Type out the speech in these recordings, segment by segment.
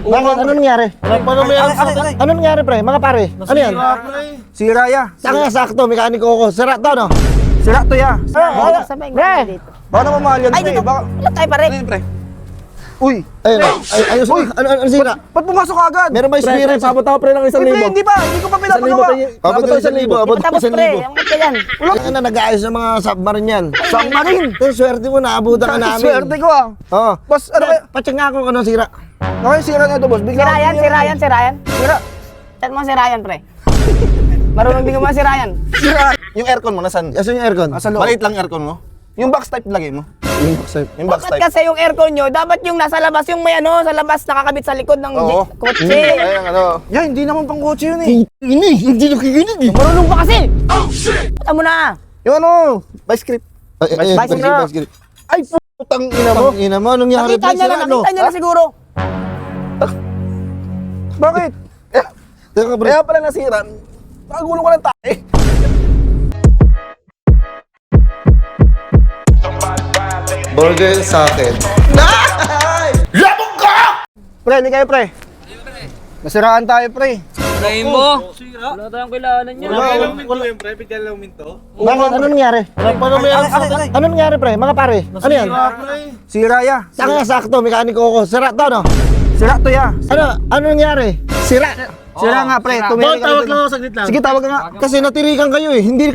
Bakit? Ano nangyari? Ano nangyari, pre? Mga pare? Ano yan? Sira ya. Saka sakto, mekaniko ko. Sira to, no? Sira to ya. Pre! Baka naman mahal yan, Ay, pre. dito. Baka... Wala tayo pa rin. Uy. Ayos mo. Ano sira? Ba't pumasok agad? Meron ba spirit? Sabot ako pre ng 1,000. Pre, hindi pa. Hindi ko pa pinapagawa. Abot ko 1,000. Abot ko Tapos pre, ang ka yan. Wala na nag-aayos ng mga submarine yan. Submarine. Yung swerte mo, naabutan ka namin. Swerte ko ah. Oo. Boss, ano kaya? Pacheck nga ako kung ano sira. Okay, sira na ito, boss. Si Ryan, si Ryan, si Ryan. Sira. Chat mo si Ryan, pre. Marunong din mo si Ryan. Sira. Yung aircon mo, nasan? Asan yung aircon? Nasa loob. Maliit lang aircon mo. Yung box type lagay mo. Yung box Bakit type. kasi yung aircon nyo, dapat yung nasa labas, yung may ano, sa labas nakakabit sa likod ng Oo. kotse. Ayun, ano. Ya, hindi naman pang kotse yun eh. Hindi nakikinig eh. Marunong pa kasi. Pata mo na. Yung ano, vice grip. Bicycle. Ay, putang ina mo. Ina mo, anong nangyari? Nakita niya na, nakita niya na siguro. Bakit? Teka, pre. Kaya pala nasira. Nakagulo ko ng tae. Burger sa akin. Pre, hindi kayo, pre. Nasiraan tayo, pre. Try mo. Wala tayong kailangan niya. Bakit? Ano nangyari? Ano nangyari, pre? Mga pare? Ano yan? Sira ya. Saka sakto, mekaniko ko. Sira to, no? Sira to ya. Ano nangyari? Sira. Sira nga, pre. Tumili ka dito. saglit lang. Sige, tawag ka nga. Kasi natirikan kayo eh. Hindi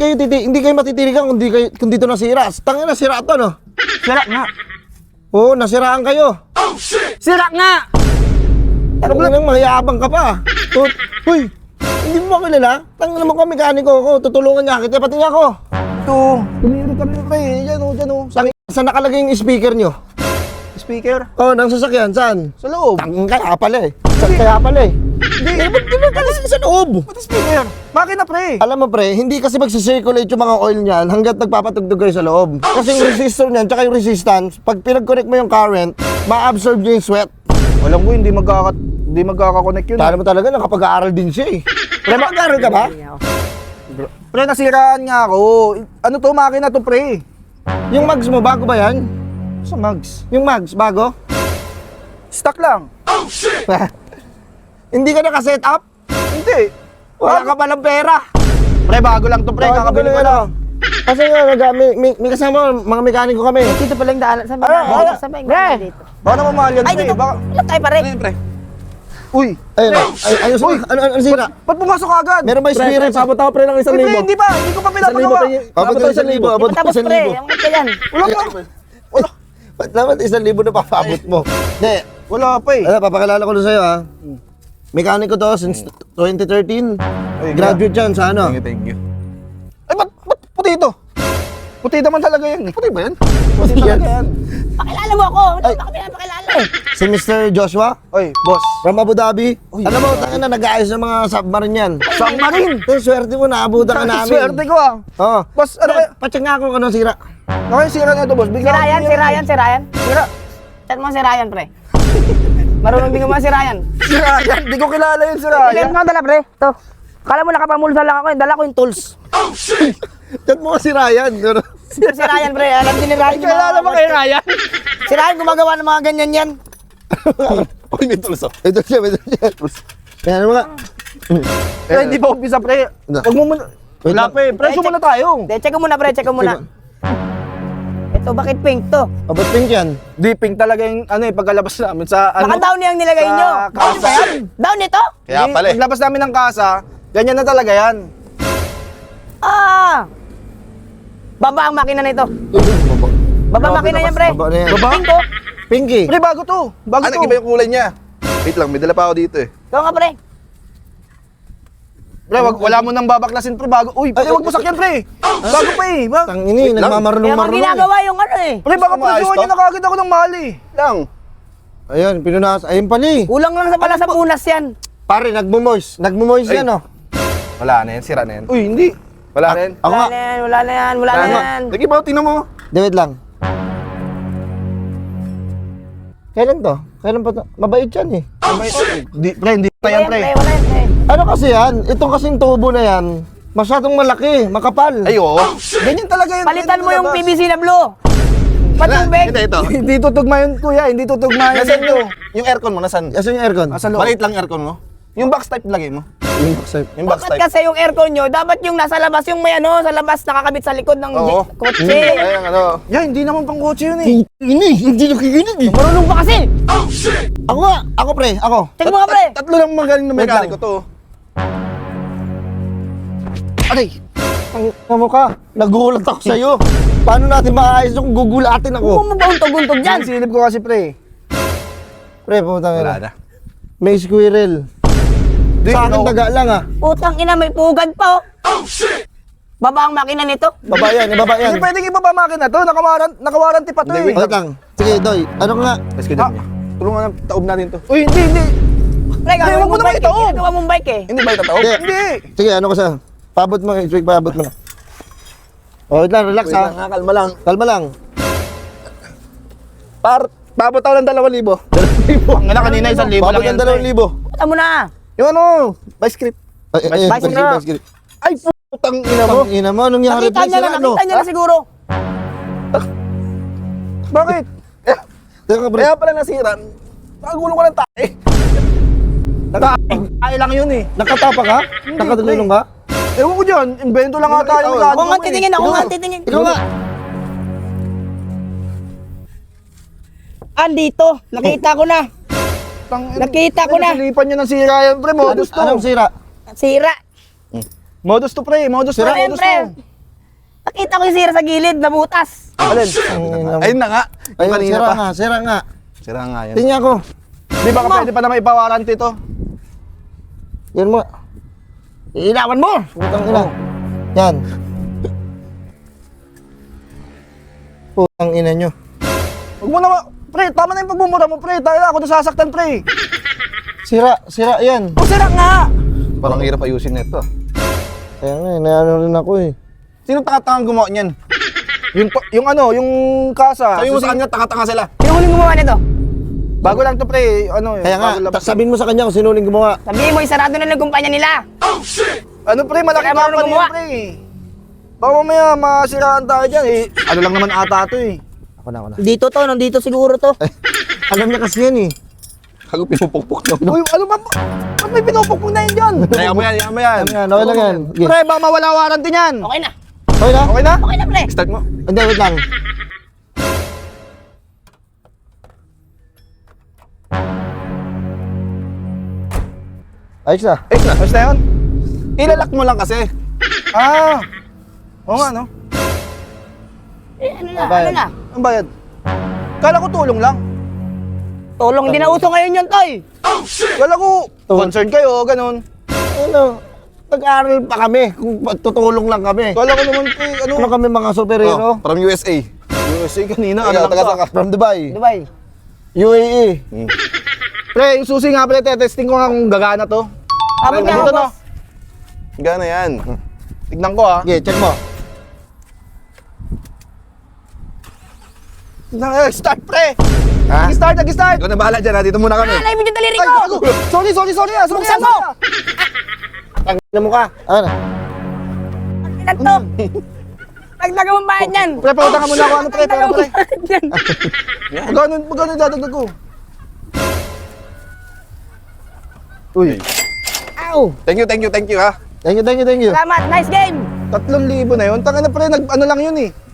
kayo matitirikan kung dito nasira. Tangin na, sira to, no? Sira nga. Oo, nasiraan kayo. Sira nga. Ano ba nang mayabang ka pa? Uy, hindi mo makilala? Tangin naman ko, mekaniko ko. Tutulungan niya kita, pati niya ako. Ito. Tumili ka rin, pre. Yan o, dyan o. Saan nakalagay yung speaker nyo? Speaker. Oh, nang sasakyan, saan? Sa loob. Tangin kaya pala eh. Saan kaya pala eh? Hindi, ba't di ba pala sa loob? Pati speaker. Makina, pre. Alam mo pre, hindi kasi magsisirculate yung mga oil niyan hanggat nagpapatugtog kayo sa loob. Kasi yung resistor niyan, tsaka yung resistance, pag pinag-connect mo yung current, ma-absorb niya yung sweat. Alam ko, hindi magkaka-connect yun. Tala mo talaga, nakapag-aaral din siya eh. Pre, mag-aaral ka ba? Pre, nasiraan nga ako. Ano to, makina to, pre. Yung mags mo, bago ba yan? Sa mags. Yung mags, bago? Stock lang. Hindi ka naka-set up? Hindi. Wala ka palang pera. Pre, bago lang to, pre. Kakabili ko lang. Kasi nga, may kasama, mga mekaniko kami. Dito pala yung daanan. Saan ba Ano? dito? Saan ba yung daanan dito? Baka naman mahal yan, Ay, pre. dito. Baka... Wala tayo pa rin. Pre. Uy. Ayun, ayos mo. Ano sira? Ba't pumasok agad? Meron ba spirit? Sabot ako pre ng 1,000. Pre, hindi pa. Hindi ko pa pinapagawa. Abot ko 1,000. Abot ko Tapos 1,000. pre, ang ka yan. Wala pa. Wala. Ba't naman 1,000 na papabot mo? Hindi. Wala pa eh. Ano, papakilala ko na sa'yo ha. Mekaniko to since 2013. Graduate yan sa ano? Thank you. Ay, ba't puti ito? Puti naman talaga yan eh. Puti ba yan? Puti yan. Pakilala mo ako. Hindi Ay. ba kami napakilala? Si Mr. Joshua Oy, boss. from Abu Dhabi. Alam mo, tangin na nag-aayos ng mga submarine yan. Submarine. Yung swerte mo, naabutan ka namin. Swerte ko ah. Oo. Boss, ano kaya? Pacheck nga ako kung ano sira. Okay, sira na ito, boss. Si Bigla Ryan, si Ryan, si Ryan. Sira. Chat mo si Ryan, pre. Marunong din mo si Ryan. Si Ryan. Di ko kilala yun si Meron Ryan. nga dala, pre. Ito. Kala mo nakapamulsa lang ako. Dala ko yung tools. Chat mo si Ryan. Si Ryan, pre. Alam din ni Ryan. yung Kilala mga- mo kay Ryan? Si Ryan gumagawa ng mga ganyan yan. Uy, may tulos oh. Ito siya. Kaya ano nga. Eh, hindi pa umpisa, pre. Huwag mo muna. Wait Wala lang. pa eh. Presyo muna tayo. De, check ko muna, pre. Check ko muna. Ito, bakit pink to? Abot pink yan. Di pink talaga yung ano eh, pagkalabas namin sa ano. Baka down niya ang nilagay sa nyo. kasa. Down nito? Kaya pala eh. Paglabas namin ng kasa, ganyan na talaga yan. Ah! Baba ang makina na ito. Baba ang makina yan, pre. Baba na yan. Baba? Pink to. Pinky. Pre, bago to. Bago Ano, to. iba yung kulay niya. Wait lang, may dala pa ako dito eh. Ito nga, pre. Pre, wala mo nang babaklasin, pre. Bago. Uy, pre, wag mo sakyan, pre. Bago pa eh. Tangini, Kaya mga nagmamarunong-marunong. ginagawa yung ano eh. Pre, baka Maayos presyohan to? niya na kagad ako ng mahal eh. Lang. Ayun, pinunas. Ayun pala eh. Kulang lang sa pala sa punas yan. Pare, nagmumoist. Nagmumoist Ay. yan oh. Wala na yan, sira na yan. Uy, hindi. Wala na yan. Ako Wala nga. na yan, wala na yan, wala na yan. Lagi ba, tingnan mo. Wait lang. Kailan to? Kailan pa to? Mabait yan eh. Di, pre, hindi pa Wala yan, yan, pre. pre. Wala yan, pre. Ano kasi yan? Itong kasing tubo na yan, masyadong malaki, makapal. Ay, oo. Ganyan talaga yan. Palitan ganyan mo yung talaga. PVC na blue. Ba't tubig? Hindi, ito. Hindi tutugma yun, kuya. Hindi tutugma yun. Nasaan yung aircon mo? Nasaan? Asan yung aircon? Nasa loob. Maliit lang aircon mo. Yung box type lagay mo. Yung box type. Yung box Dapat type. kasi yung aircon nyo, dapat yung nasa labas, yung may ano, sa labas nakakabit sa likod ng Oo. kotse. Ayun, ano. Yan, hindi naman pang kotse yun eh. Hindi nakikinig eh. Marunong pa kasi. Ako nga, ako pre, ako. Tingnan mo nga pre. Tatlo lang magaling na Wait lang. mekaniko to. Aray! Ang mo ka, nagulat ako sa'yo. Paano natin maayos yung gugulatin Huwag ako? mo mabauntog-untog dyan. Yan, silip ko kasi pre. Pre, pumunta Wala nga. na. May squirrel. Sa akin ikaw- daga lang ah. Putang ina, may pugad pa oh. Baba ang makina nito. Baba yan, ibaba yan. Hindi pwedeng ibaba makina to. Nakawaranty pa to Hindi, eh. wait Wait lang. Sige, Doy. Ano nga? Let's go down. Tulungan na, taob natin to. Uy, hindi. Pre, Hindi, gawin wag mo mong naman bike eh. itaob. Ginagawa mong bike eh. Hindi ba itataob? Hindi. Hindi. Sige, ano ka sa? Paabot mo, Jake, paabot mo na. Oh, wait lang, relax Wait ha. lang, kalma lang. Kalma lang. Paabot ako ng 2,000. Ang ina kanina 1,000 Paabot lang yan. ng 2,000. Puta mo na. Yung ano, vice grip. Ay, Bicycle. Ay, putang ina mo. Ina mo, anong nangyari? Nakita niya na, Ano? nakita niya na siguro. Bakit? Teka, pre. Kaya pala nasira. Nakagulo ko ng tae. Ay lang yun eh. Nakatapa ka? Nakatulong ka? Ewan ko dyan, invento lang ata yung Ako nga titingin, ako nga titingin. Ikaw nga. Andito, nakita ko na. Nakita ko na. Silipan niya ng sira yan, pre. Modus to. Anong sira? Sira. Modus to, pre. Modus to. Pre, Modus pre. to. Nakita ko yung sira sa gilid, nabutas. Alin? Ayun na nga. Yung Ayun, kanina sira pa. nga, sira nga. Sira nga yan. Tingnan ko. Di ba pwede pa na may ipawaranty to? Yan mo. Ilawan mo! Putang ina. Yan. Putang ina nyo. Huwag mo na pre, tama na yung pagmumura mo, pre. Tayo ako nasasaktan, pre. Sira yan. O, sira nga! Parang hirap ayusin na ito. Kaya nga, naano rin ako eh. Sino tanga-tangang gumawa niyan? Yung ano, yung kasa. Sabi mo sa kanya, tanga-tanga sila. Sino huling gumawa nito? Bago lang to, pre. Ano, Kaya nga, bago labas. sabihin mo sa kanya kung sino uling gumawa. Sabihin mo, isarado na lang yung kumpanya nila. Ano, pre, malaki Kaya marunong company gumawa. yan, pre. Baka mamaya masiraan tayo dyan, eh. Ano lang naman ata to, eh. Ako na. Dito to, nandito siguro to. Alam niya kasi yan eh. Kago pinupukpuk na. Uy, ano ba? Ba't may pinupukpok na yun dyan? Kaya mo yan, yan mo yan. Alam yan, okay lang yan. Sige. Pre, baka mawala warranty niyan. Okay na. Okay na? Okay na? Okay na, pre. Start mo. Hindi, wait lang. Ayos na. Ayos na. Ayos na yun? Ilalak mo lang kasi. Ah. Oo nga, no? Eh, ano na, Bayad. ano na. Ang bayad. Kala ko tulong lang. Tulong, hindi na uso ngayon yun, Toy. Kala ko concerned kayo, ganun. Ano? Nag-aaral pa kami kung tutulong lang kami. Kala ko naman, pre, ano? Ano kami mga superhero? Oh, from USA. USA kanina, ano Ikaw, lang taga to, saan ka? From Dubai. Dubai. UAE. Pre, yung susi nga, pre, testing ko nga kung gagana to. Abot Pre, nga ako, ganito, no? boss. Gana yan. Tignan ko, ha. Okay, check mo. Start, pre! Ha? Nag-start, nag-start! Ikaw na bahala dyan ha. Dito muna kami. Alay mo yung daliri Ay, ko. gago! Sorry, sorry, sorry, ah! Sorry, Buksan ah, mo! sorry, ah. Tangina mo ka. Ano? Ang ilan to. Dagdagan mong bayad yan. Pre, pautang ka muna ako, ano, pre, Dagdagan pre, mong pre. bayad yan. Magkano dadagdag ko? Uy, Ow. Thank you ha. Thank you. Salamat, nice game. 3,000 na yun. Tanga na, pre, ano lang yun, eh.